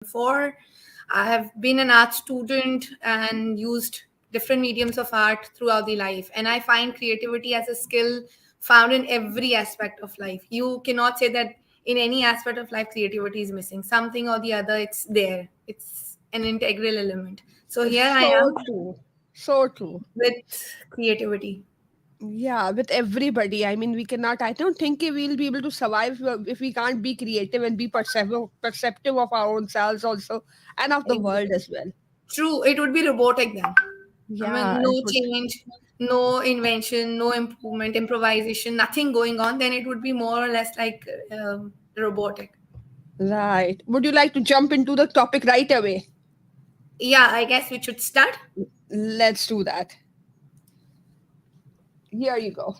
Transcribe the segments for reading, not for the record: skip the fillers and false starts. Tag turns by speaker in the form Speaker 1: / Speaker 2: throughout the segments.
Speaker 1: For I have been an art student and used different mediums of art throughout the life. And I find creativity as a skill found in every aspect of life. You cannot say that in any aspect of life creativity is missing. Something or the other, it's there. It's an integral element. So here I
Speaker 2: So
Speaker 1: am
Speaker 2: true. So true.
Speaker 1: with creativity.
Speaker 2: Yeah, with everybody. I mean, we cannot, I don't think we'll be able to survive if we can't be creative and be perceptive of our own selves also and of the world as well.
Speaker 1: True, it would be robotic then. I mean,
Speaker 2: Yeah,
Speaker 1: no
Speaker 2: it would.
Speaker 1: change, no invention, no improvement, improvisation, nothing going on. Then it would be more or less like robotic.
Speaker 2: Right. Would you like to jump into the topic right away?
Speaker 1: Yeah, I guess we should start.
Speaker 2: Let's do that. Here you go.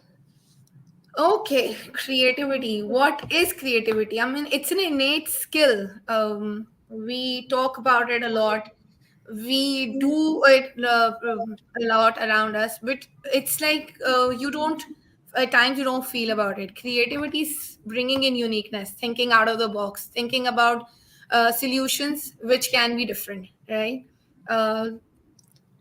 Speaker 1: Okay, creativity. What is creativity? I mean, it's an innate skill. We talk about it a lot. We do it a lot around us, but it's like you don't, at times, you don't feel about it. Creativity is bringing in uniqueness, thinking out of the box, thinking about solutions which can be different, right? Uh,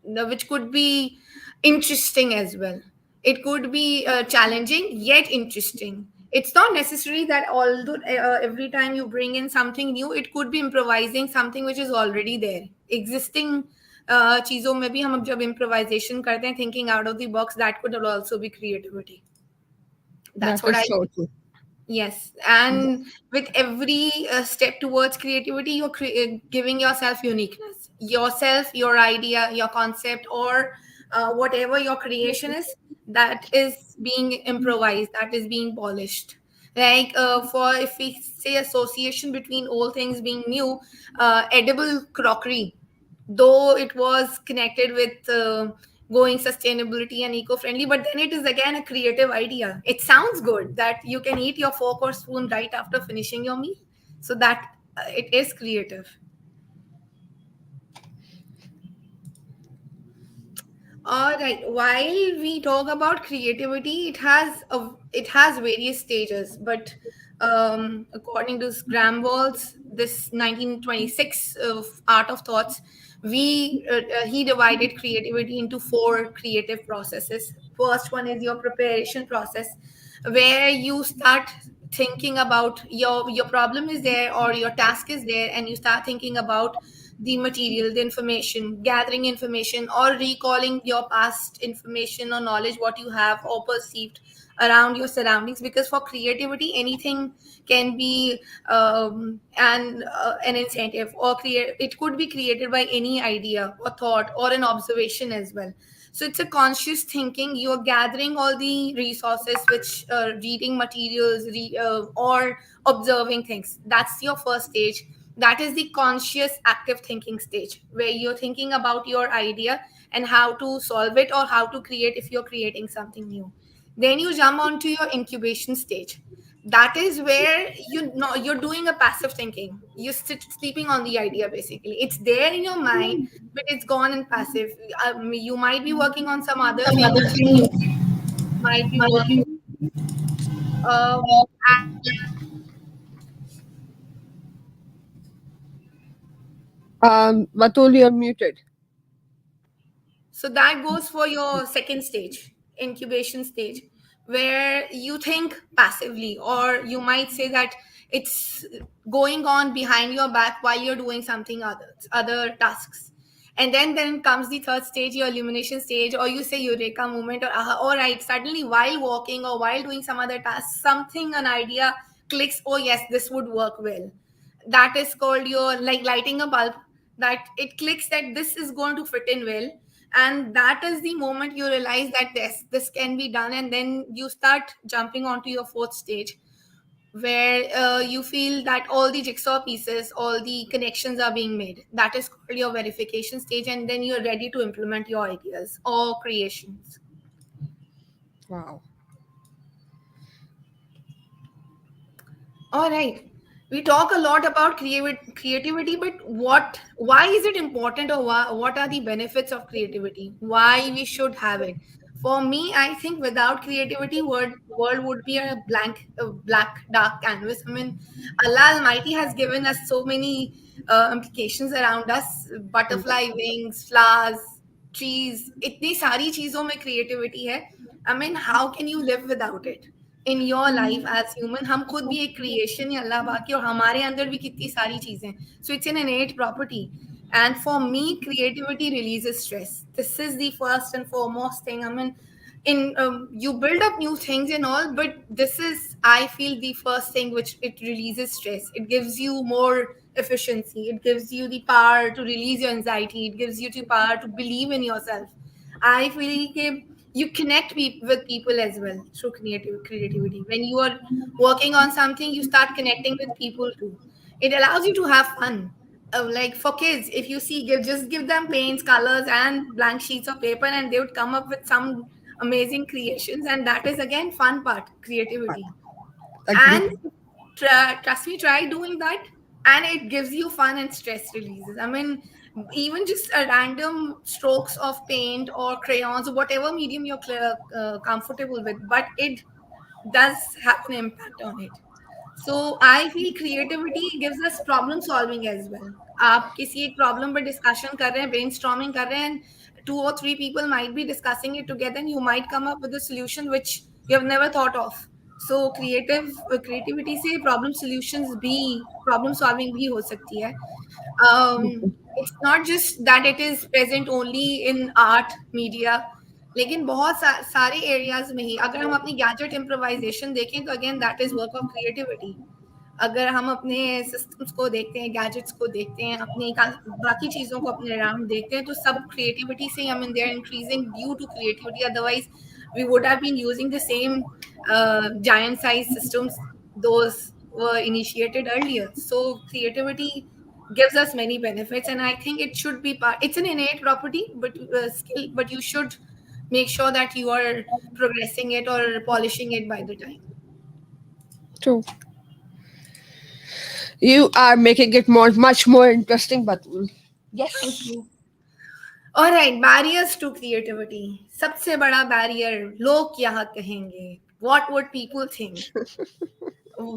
Speaker 1: which could be interesting as well. It could be challenging yet interesting. It's not necessary that although every time you bring in something new, it could be improvising something which is already there, existing चीजों में भी हम जब improvisation करते हैं thinking out of the box, that could also be creativity. That's
Speaker 2: That
Speaker 1: what I
Speaker 2: is so true.
Speaker 1: Yes, and with every step towards creativity, you're giving yourself uniqueness, yourself, your idea, your concept, or whatever your creation is, that is being improvised, that is being polished. Like for if we say association between all things being new, edible crockery, though it was connected with going sustainability and eco-friendly, but then it is again a creative idea. It sounds good that you can eat your fork or spoon right after finishing your meal, so that it is creative. All right. While we talk about creativity, it has various stages. But according to Graham-Ball's this 1926 of Art of Thoughts, we he divided creativity into four creative processes. First one is your preparation process, where you start thinking about your problem is there or your task is there, and you start thinking about the material, the information, gathering information, or recalling your past information or knowledge, what you have or perceived around your surroundings. Because for creativity, anything can be an incentive, or create. It could be created by any idea or thought or an observation as well. So it's a conscious thinking. You're gathering all the resources, which reading materials, or observing things. That's your first stage. That is the conscious active thinking stage, where you're thinking about your idea and how to solve it or how to create if you're creating something new. Then you jump onto your incubation stage. That is where you know you're doing a passive thinking. You're sleeping on the idea. Basically, it's there in your mind, but it's gone in passive. You might be working on some other thing. You might be working uh,
Speaker 2: Batul, you're muted.
Speaker 1: So that goes for your second stage, incubation stage, where you think passively, or you might say that it's going on behind your back while you're doing something other tasks. And then comes the third stage, your illumination stage, or you say eureka moment, or aha, all right, suddenly while walking or while doing some other task, something, an idea clicks, oh yes, this would work well. That is called your like lighting a bulb, that it clicks that this is going to fit in well. And that is the moment you realize that this can be done, and then you start jumping onto your fourth stage, where you feel that all the jigsaw pieces, all the connections are being made. That is called your verification stage, and then you're ready to implement your ideas or creations.
Speaker 2: Wow.
Speaker 1: All right. We talk a lot about creativity, but why is it important, or what are the benefits of creativity? Why we should have it? For me, I think without creativity, world would be a black, dark canvas. I mean, Allah Almighty has given us so many implications around us: butterfly wings, flowers, trees. इतनी सारी चीजों में creativity है. I mean, how can you live without it in your life as human? हम खुद भी एक creation है अल्लाह बाकी, और हमारे अंदर भी कितनी सारी चीजें. So it's an innate property. And for me, creativity releases stress. This is the first and foremost thing. I mean, in you build up new things and all, but this is, I feel, the first thing which it releases stress. It gives you more efficiency. It gives you the power to release your anxiety. It gives you the power to believe in yourself. I feel like you connect with people as well through creativity. When you are working on something, you start connecting with people too. It allows you to have fun. Like for kids, if you see, just give them paints, colors, and blank sheets of paper, and they would come up with some amazing creations. And that is again fun part, creativity.
Speaker 2: Agree.
Speaker 1: And trust me, try doing that, and it gives you fun and stress releases. I mean, even just a random strokes of paint or crayons or whatever medium you're comfortable with, but it does have an impact on it. So I feel creativity gives us problem solving as well. आप किसी एक problem पर discussion कर रहे हैं, brainstorming कर रहे हैं, and two or three people might be discussing it together, and you might come up with a solution which you have never thought of. So creativity से problem solving भी हो सकती है. It's not just that it is present only in art media, लेकिन बहुत सारे areas में ही अगर हम अपनी गैजेट इम्प्रोवाइजेशन देखें तो again that is work of creativity. अगर हम अपने सिस्टम्स को देखते हैं, गैजेट्स को देखते हैं, अपनी बाकी चीज़ों को अपने अराउंड देखते हैं, तो सब क्रिएटिविटी से, I mean they are increasing due to creativity. Otherwise we would have been using the same giant size systems those were initiated earlier. So creativity gives us many benefits, and I think it should be part. It's an innate property, but skill. But you should make sure that you are progressing it or polishing it by the time.
Speaker 2: True. You are making it much more interesting, but
Speaker 1: Thank
Speaker 2: yes.
Speaker 1: you. All right, barriers to creativity. सबसे बड़ा barrier, लोग क्या कहेंगे? What would people think?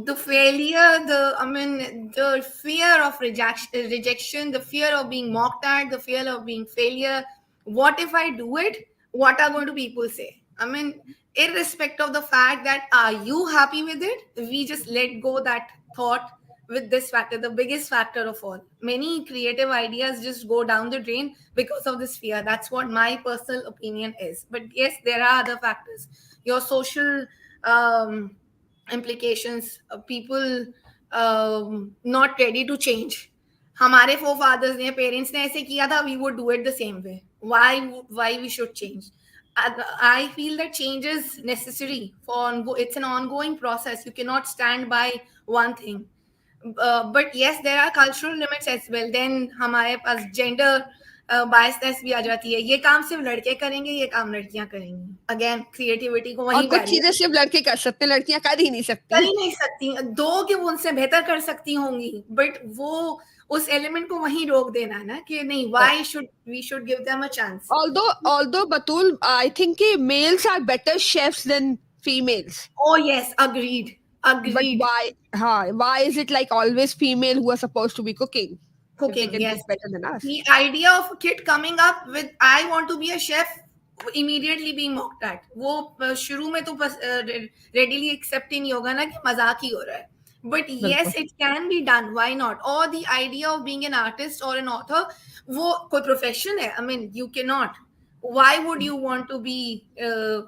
Speaker 1: The failure, the fear of rejection, the fear of being mocked at, the fear of being failure. What if I do it? What are going to people say? I mean, irrespective of the fact that are you happy with it, we just let go that thought with this factor, the biggest factor of all. Many creative ideas just go down the drain because of this fear. That's what my personal opinion is. But yes, there are other factors. Your social implications, people not ready to change. हमारे forefathers ने, parents ने ऐसे किया था, we would do it the same way. Why we should change? I feel that change is necessary it's an ongoing process. You cannot stand by one thing. But yes, there are cultural limits as well. Then हमारे पास gender biasness भी आ जाती है. ये काम सिर्फ लड़के करेंगे, ये काम लड़कियां करेंगी. Again, creativity को
Speaker 2: और
Speaker 1: वही
Speaker 2: कुछ
Speaker 1: barrier.
Speaker 2: चीजें सिर्फ लड़के कर सकते हैं, लड़कियां कर ही नहीं
Speaker 1: कर
Speaker 2: सकती.
Speaker 1: ही नहीं सकती. दो कि वो उनसे बेहतर कर सकती होंगी, बट वो उस एलिमेंट को वहीं रोक देना है ना कि नहीं, why should we should give them a chance.
Speaker 2: Although Batul, I think males are better chefs than females.
Speaker 1: Oh yes, agreed,
Speaker 2: But
Speaker 1: agreed.
Speaker 2: why is it like always female who are supposed to be cooking if they
Speaker 1: Cooking,
Speaker 2: can
Speaker 1: yes.
Speaker 2: cook better than us?
Speaker 1: The idea of a kid coming up with I want to be a chef immediately being mocked at. वो शुरू में तो बस readily accept ही नहीं होगा ना कि मजाक ही हो रहा है. But
Speaker 2: बिल्कुल.
Speaker 1: yes, it can be done. Why not? Or the idea of being an artist or an author, वो कोई profession है. I mean, you cannot. Why would you want to be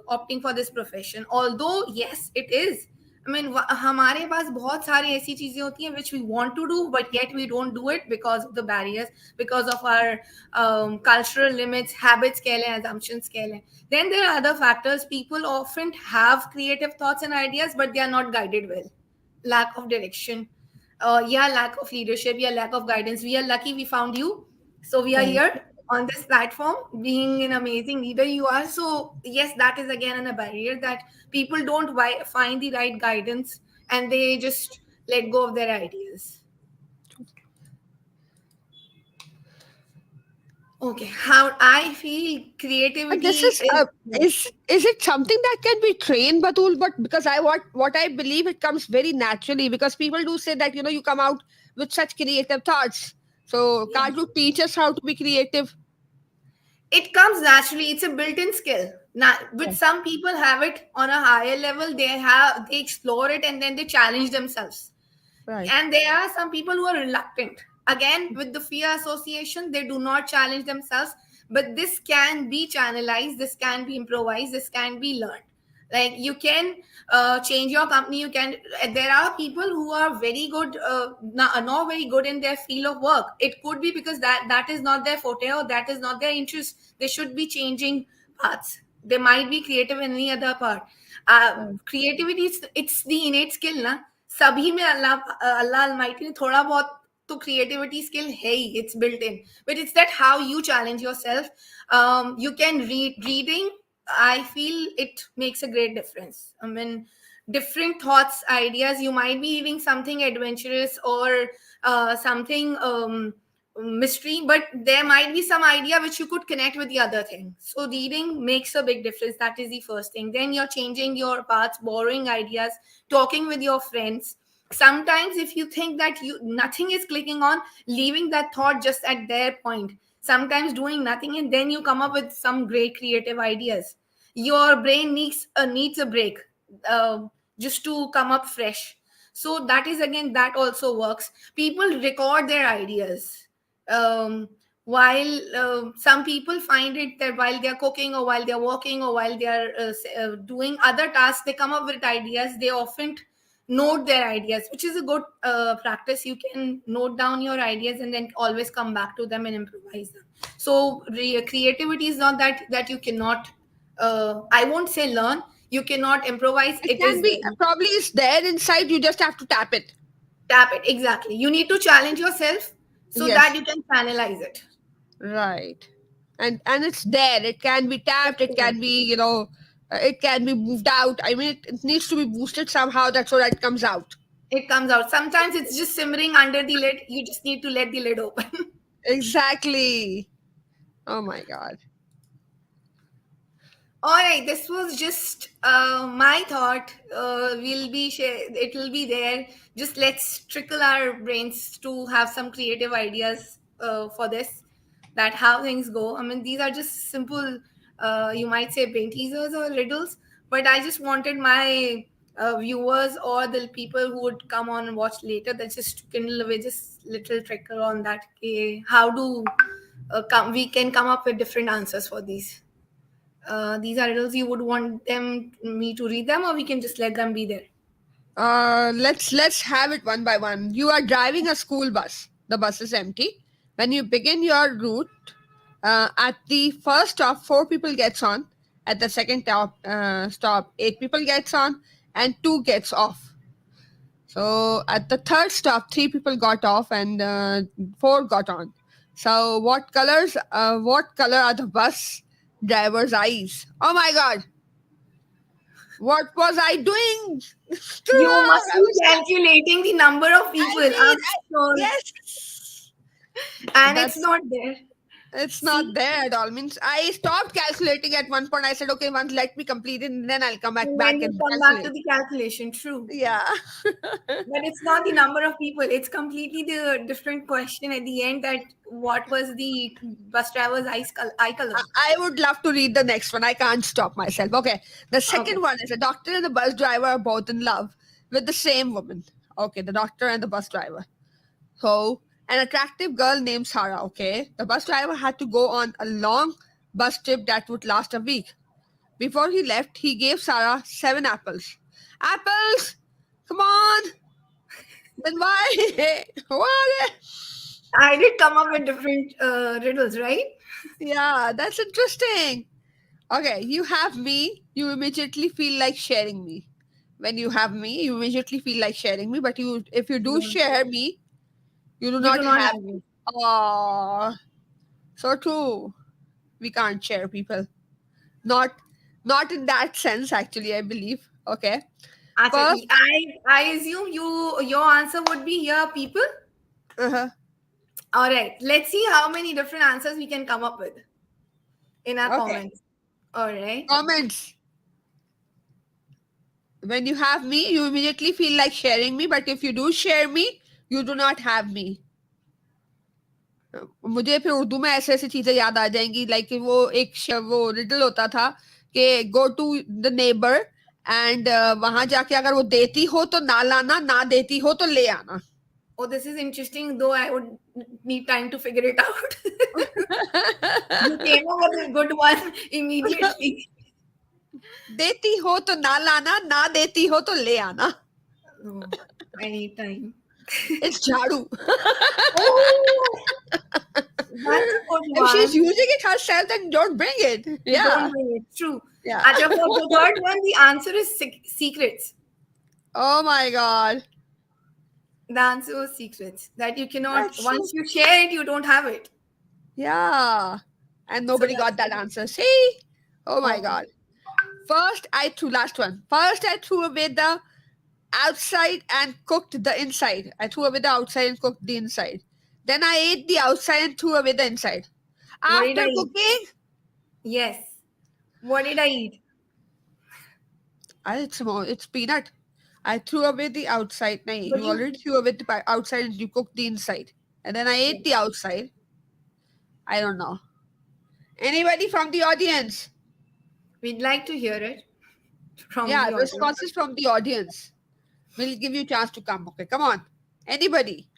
Speaker 1: opting for this profession? Although yes, it is. I mean, हमारे पास बहुत सारी ऐसी चीजें होती हैं which we want to do, but yet we don't do it because of the barriers, because of our cultural limits, habits कह लें, assumptions कह लें. Then there are other factors. People often have creative thoughts and ideas, but they are not guided well. Lack of direction, yeah, lack of leadership, yeah, lack of guidance. We are lucky we found you. So we are here on this platform, being an amazing leader you are. So yes, that is again a barrier that people don't find the right guidance, and they just let go of their ideas. Okay, how I feel
Speaker 2: And this
Speaker 1: creativity
Speaker 2: is
Speaker 1: is,
Speaker 2: is it something that can be trained, Batul? But because I what I believe it comes very naturally, because people do say that you come out with such creative thoughts. So
Speaker 1: yeah.
Speaker 2: can't you teach us how to be creative?
Speaker 1: It comes naturally. It's a built-in skill. Now, but
Speaker 2: Yeah.
Speaker 1: some people have it on a higher level. They explore it and then they challenge themselves.
Speaker 2: Right.
Speaker 1: And there are some people who are reluctant. Again, with the fear association, they do not challenge themselves. But this can be channelized. This can be improvised. This can be learned. Like you can change your company. You can. There are people who are very good, not very good in their field of work. It could be because that is not their forte or that is not their interest. They should be changing paths. They might be creative in any other part.
Speaker 2: Right.
Speaker 1: Creativity, it's the innate skill ना. सभी में अल्लाह almighty ने थोड़ा बहुत तो creativity skill है ही, it's built in, but it's that how you challenge yourself. You can reading, I feel it makes a great difference. I mean, different thoughts, ideas. You might be reading something adventurous or something mystery, but there might be some idea which you could connect with the other thing. So reading makes a big difference. That is the first thing. Then you're changing your paths, borrowing ideas, talking with your friends. Sometimes if you think that you nothing is clicking on, leaving that thought just at their point, sometimes doing nothing, and then you come up with some great creative ideas. Your brain needs a break, uh, just to come up fresh. So that is, again, that also works. People record their ideas, while some people find it that while they're cooking or while they're walking or while they're doing other tasks, they come up with ideas. They often note their ideas, which is a good practice. You can note down your ideas and then always come back to them and improvise them. So creativity is not that you cannot, I won't say learn, you cannot improvise,
Speaker 2: It
Speaker 1: it
Speaker 2: can
Speaker 1: is
Speaker 2: be
Speaker 1: there.
Speaker 2: probably it's there inside. You just have to tap it.
Speaker 1: Tap it, exactly. You need to challenge yourself so that
Speaker 2: Yes.
Speaker 1: you can analyze it.
Speaker 2: Right. And it's there. It can be tapped.
Speaker 1: It's
Speaker 2: It
Speaker 1: there.
Speaker 2: can be it can be moved out. I mean, it needs to be boosted somehow. That's so that it comes out.
Speaker 1: It comes out. Sometimes it's just simmering under the lid. You just need to let the lid open.
Speaker 2: Exactly. Oh my god.
Speaker 1: All right, this was just my thought. It will be there. Just let's trickle our brains to have some creative ideas for this. That how things go. I mean, these are just simple. You might say brain teasers or riddles, but I just wanted my viewers or the people who would come on and watch later, that just kindle away just little trickle on that. How do we can come up with different answers for these. These are riddles. You would want me to read them, or we can just let them be there.
Speaker 2: Let's have it one by one. You are driving a school bus. The bus is empty. When you begin your route, at the first stop, four people gets on. At the second stop, eight people gets on, and two gets off. So at the third stop, three people got off and four got on. So what colors? What color are the bus driver's eyes? Oh my god! What was I doing?
Speaker 1: You must
Speaker 2: I
Speaker 1: be
Speaker 2: was.
Speaker 1: calculating the number of
Speaker 2: I
Speaker 1: people.
Speaker 2: mean,
Speaker 1: I'm sure,
Speaker 2: yes.
Speaker 1: and it's
Speaker 2: That's
Speaker 1: not there.
Speaker 2: it's not
Speaker 1: See,
Speaker 2: there at all. Means I stopped calculating at one point. I said, okay, once let me complete it, and then I'll come back
Speaker 1: and then
Speaker 2: back
Speaker 1: you
Speaker 2: and
Speaker 1: come back to
Speaker 2: calculate.
Speaker 1: the calculation. True,
Speaker 2: Yeah.
Speaker 1: but it's not the number of people. It's completely the different question at the end. That what was the bus driver's eye color?
Speaker 2: I would love to read the next one. I can't stop myself. Okay. The
Speaker 1: Okay.
Speaker 2: second one is a doctor and the bus driver are both in love with the same woman. Okay, the doctor and the bus driver. So, an attractive girl named Sarah. Okay. The bus driver had to go on a long bus trip that would last a week. Before he left, he gave Sarah 7 apples. Apples! Come on! Then why? What?
Speaker 1: I did come up with different riddles, right?
Speaker 2: Yeah, that's interesting. Okay, you have me, you immediately feel like sharing me. When you have me, you immediately feel like sharing me, but you if you do
Speaker 1: No,
Speaker 2: share me, you do
Speaker 1: you do
Speaker 2: not
Speaker 1: not
Speaker 2: have
Speaker 1: have
Speaker 2: me.
Speaker 1: it.
Speaker 2: Oh, so true. We can't share people. Not not in that sense, actually, I believe. Okay.
Speaker 1: Acha,
Speaker 2: First,
Speaker 1: I assume your answer would be here, people.
Speaker 2: uh-huh.
Speaker 1: All right. Let's see how many different answers we can come up with in our
Speaker 2: Okay.
Speaker 1: comments. All right.
Speaker 2: Comments. When you have me, you immediately feel like sharing me, but if you do share me, you do not have me. मुझे फिर उर्दू में ऐसे ऐसी चीजें याद आ जाएंगी like वो एक वो रिडल होता था कि go to the neighbour and वहां जाके अगर वो देती हो तो ना लाना, ना देती हो तो ले आना.
Speaker 1: Oh, this is interesting, though I would need time to figure it out. You came up with a good one immediately.
Speaker 2: देती हो तो ना लाना, ना देती हो तो ले आना.
Speaker 1: Oh, I need time.
Speaker 2: It's झाड़ू.
Speaker 1: Oh, that's a good
Speaker 2: If she's
Speaker 1: one.
Speaker 2: using it herself, then don't bring it.
Speaker 1: Don't
Speaker 2: Yeah.
Speaker 1: bring it. True.
Speaker 2: Yeah.
Speaker 1: Acha, for the third one, the answer is secrets.
Speaker 2: Oh my god.
Speaker 1: The answer was secrets. That you cannot,
Speaker 2: That's so,
Speaker 1: once you share it, you don't have it.
Speaker 2: yeah. And
Speaker 1: So
Speaker 2: nobody got
Speaker 1: that's
Speaker 2: that answer. See? Oh my
Speaker 1: okay.
Speaker 2: god. First, I threw last one. First, I threw away the outside and cooked the inside. I threw away the outside and cooked the inside. Then I ate the outside and threw away the inside.
Speaker 1: What did I
Speaker 2: After
Speaker 1: eat?
Speaker 2: cooking,
Speaker 1: Yes. What did I eat?
Speaker 2: it's peanut. I threw away the outside. No,
Speaker 1: But
Speaker 2: you
Speaker 1: you,
Speaker 2: already threw away the outside and you cooked the inside. And then I ate
Speaker 1: yes.
Speaker 2: the outside. I don't know. Anybody from the audience?
Speaker 1: We'd like to hear it from
Speaker 2: Yeah,
Speaker 1: the audience.
Speaker 2: responses from the audience. We'll give you a chance to come. Okay, come on. Anybody?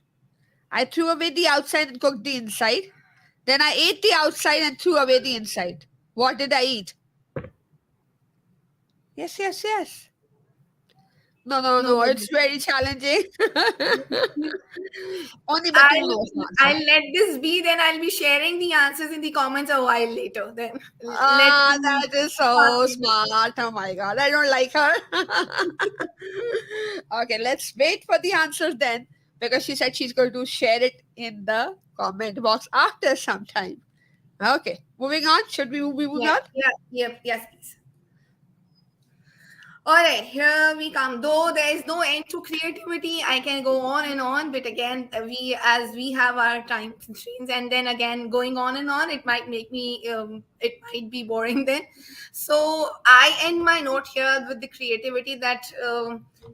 Speaker 2: I threw away the outside and cooked the inside. Then I ate the outside and threw away the inside. What did I eat? Yes, yes, yes. No, no, no.
Speaker 1: Nobody.
Speaker 2: It's very challenging. Only Batu
Speaker 1: I'll
Speaker 2: knows the
Speaker 1: I'll
Speaker 2: answer.
Speaker 1: let this be. Then I'll be sharing the answers in the comments a while later. Then let
Speaker 2: Ah,
Speaker 1: me
Speaker 2: that is
Speaker 1: pass
Speaker 2: so
Speaker 1: it.
Speaker 2: smart. Oh my god, I don't like her. Okay, let's wait for the answers then because she said she's going to share it in the comment box after some time. Okay, moving on. Should we be moving
Speaker 1: Yeah,
Speaker 2: on?
Speaker 1: yeah, yep, yes, please. All right, here we come. Though there is no end to creativity, I can go on and on. But again, as we have our time constraints, and then again going on and on, it might make me, it might be boring then. So I end my note here with the creativity that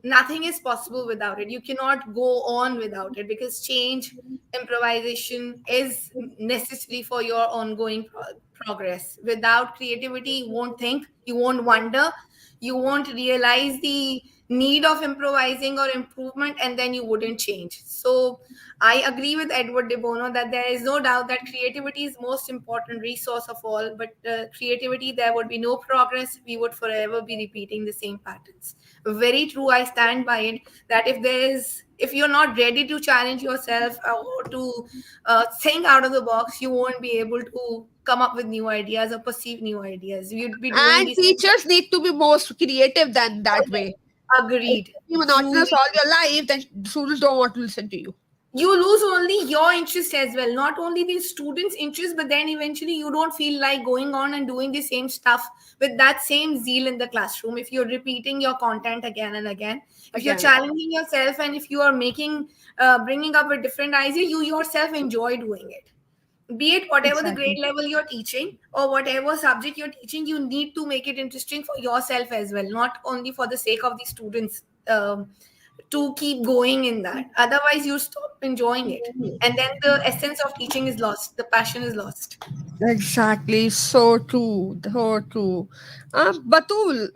Speaker 1: nothing is possible without it. You cannot go on without it because change, improvisation is necessary for your ongoing progress. Without creativity, you won't think, you won't wonder, you won't realize the need of improvising or improvement, and then you wouldn't change. So I agree with Edward de Bono that there is no doubt that creativity is most important resource of all, but creativity, there would be no progress, we would forever be repeating the same patterns. Very true, I stand by it, that if you're not ready to challenge yourself or to think out of the box, you won't be able to come up with new ideas or perceive new ideas. You'd be doing
Speaker 2: And
Speaker 1: these.
Speaker 2: teachers need to be most creative than that way. If
Speaker 1: Agreed.
Speaker 2: you're
Speaker 1: Truly.
Speaker 2: monotonous all your life, then students don't want to listen to you.
Speaker 1: You lose only your interest as well, not only the students' interest, but then eventually you don't feel like going on and doing the same stuff with that same zeal in the classroom. If you're repeating your content again and again, if you're
Speaker 2: Again and again.
Speaker 1: challenging yourself, and if you are bringing up a different idea, you yourself enjoy doing it. Be it whatever the grade
Speaker 2: Exactly.
Speaker 1: level you're teaching or whatever subject you're teaching, you need to make it interesting for yourself as well, not only for the sake of the students, to keep going in that. Otherwise you stop enjoying it, and then the essence of teaching is lost, the passion is lost.
Speaker 2: Exactly. So true. So true. Batul,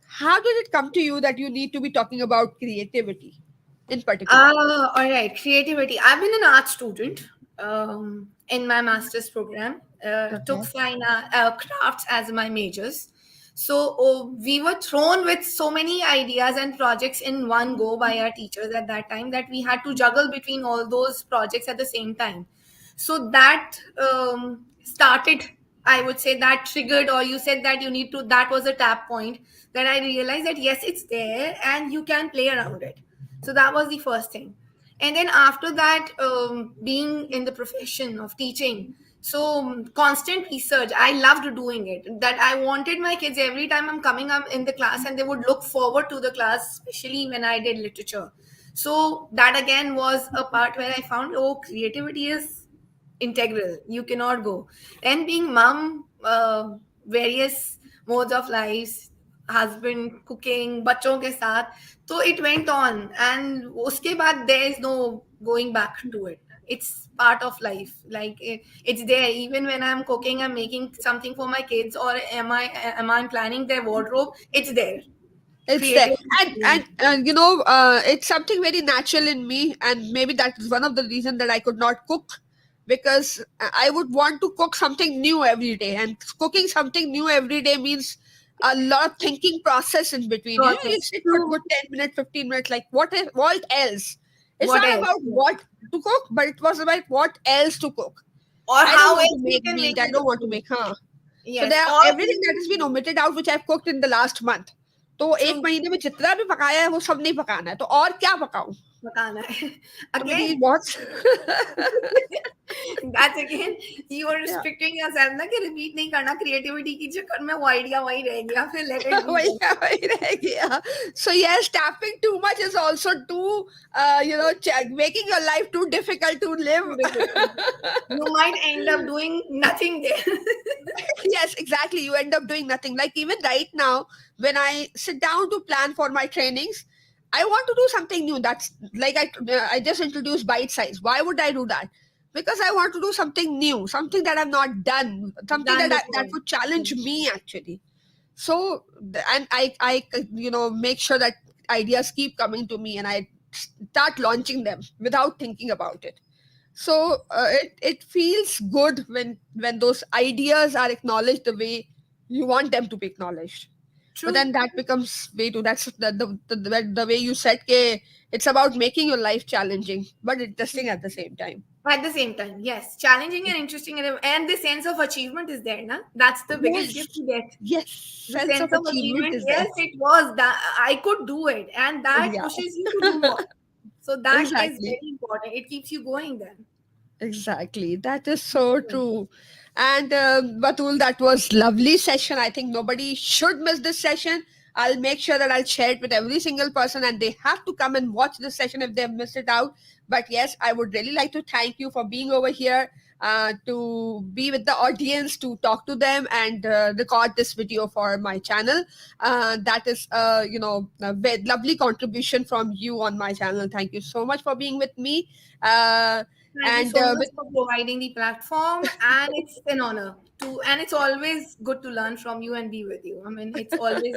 Speaker 2: how did it come to you that you need to be talking about creativity in particular?
Speaker 1: All right, creativity. I've been an art student in my master's program. Took
Speaker 2: Okay.
Speaker 1: fine crafts as my majors. So we were thrown with so many ideas and projects in one go by our teachers at that time that we had to juggle between all those projects at the same time. So that started, I would say, that triggered, or you said that you need to, that was a tap point that I realized that yes, it's there and you can play around it. So that was the first thing. And then after that, being in the profession of teaching, so constant research, I loved doing it. That I wanted my kids, every time I'm coming up in the class, and they would look forward to the class, especially when I did literature. So that again was a part where I found, oh, creativity is integral. You cannot go. And being mom, various modes of lives, husband, cooking, बच्चों के साथ, so it went on, and उसके बाद there is no going back to it. It's part of life. Like it's there. Even when I'm cooking, I'm making something for my kids, or am I planning their wardrobe? It's there.
Speaker 2: It's there.
Speaker 1: Creativity.
Speaker 2: And it's something very natural in me, and maybe that is one of the reasons that I could not cook, because I would want to cook something new every day, and cooking something new every day means a lot of thinking process in between. You
Speaker 1: Process.
Speaker 2: sit for
Speaker 1: True.
Speaker 2: good 10 minutes, 15 minutes, like what else? It's
Speaker 1: What
Speaker 2: not
Speaker 1: else?
Speaker 2: about what to cook, but it was about what else to cook.
Speaker 1: Or
Speaker 2: I don't
Speaker 1: how
Speaker 2: want to
Speaker 1: else we
Speaker 2: make
Speaker 1: can make
Speaker 2: meat. I
Speaker 1: it
Speaker 2: don't want to
Speaker 1: different.
Speaker 2: make huh. So
Speaker 1: Yes.
Speaker 2: there are
Speaker 1: Or
Speaker 2: everything that has been omitted out which I've cooked in the last month. तो एक
Speaker 1: true.
Speaker 2: महीने में जितना भी पकाया है वो सब नहीं पकाना है, तो और क्या पकाऊं?
Speaker 1: बताना है.
Speaker 2: तो मेरी
Speaker 1: Again,
Speaker 2: बहुत
Speaker 1: that's again, you are
Speaker 2: yeah,
Speaker 1: restricting yourself ना, कि रिपीट नहीं करना, क्रिएटिविटी के चक्कर में वो आइडिया वही रह गया, फिर लेट इट बी.
Speaker 2: वही रह गया. So yes, tapping too much is also too making your life too difficult to live.
Speaker 1: Too difficult. You might end up doing nothing there.
Speaker 2: Yes, exactly. You end up doing nothing. Like even right now, when I sit down to plan for my trainings, I want to do something new. That's like I just introduced bite size. Why would I do that? Because I want to do something new, something that I've not done, something
Speaker 1: Done
Speaker 2: that
Speaker 1: before.
Speaker 2: would challenge me actually. So and I make sure that ideas keep coming to me, and I start launching them without thinking about it. So it feels good when those ideas are acknowledged the way you want them to be acknowledged. But
Speaker 1: True.
Speaker 2: then that becomes way too. That's the way you said, ke, it's about making your life challenging but interesting at the same time.
Speaker 1: At the same time, yes, challenging and interesting, and the sense of achievement is there, na? That's the biggest gift
Speaker 2: Yes,
Speaker 1: you get.
Speaker 2: yes,
Speaker 1: The
Speaker 2: sense
Speaker 1: sense
Speaker 2: of
Speaker 1: of
Speaker 2: achievement
Speaker 1: achievement,
Speaker 2: is there.
Speaker 1: yes, it was that I could do it, and that
Speaker 2: Yeah.
Speaker 1: pushes you to do more. So that is
Speaker 2: Exactly.
Speaker 1: very important. It keeps you going then.
Speaker 2: Exactly. That is so true. And Batul, that was lovely session. I think nobody should miss this session. I'll make sure that I'll share it with every single person, and they have to come and watch this session if they've missed it out. But yes, I would really like to thank you for being over here, to be with the audience, to talk to them, and record this video for my channel. That is, a very lovely contribution from you on my channel. Thank you so much for being with me. Uh,
Speaker 1: Thank you
Speaker 2: and
Speaker 1: so much
Speaker 2: with
Speaker 1: for providing the platform, and it's an honor to, and it's always good to learn from you and be with you. I mean, it's always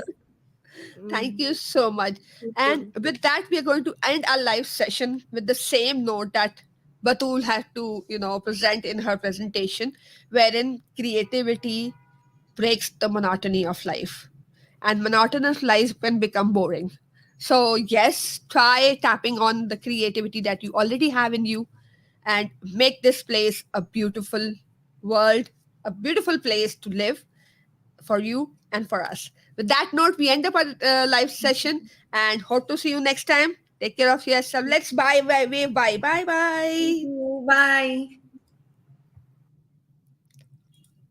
Speaker 2: Thank
Speaker 1: mm,
Speaker 2: you so much. And
Speaker 1: fruitful.
Speaker 2: with that, we are going to end our live session with the same note that Batul had to, present in her presentation, wherein creativity breaks the monotony of life. And monotonous life can become boring. So, yes, try tapping on the creativity that you already have in you and make this place a beautiful world, a beautiful place to live for you and for us. With that note, we end up our live session and hope to see you next time. Take care of yourself. Let's bye, bye, wave, bye, bye,
Speaker 1: Thank
Speaker 2: bye.
Speaker 1: you. Bye.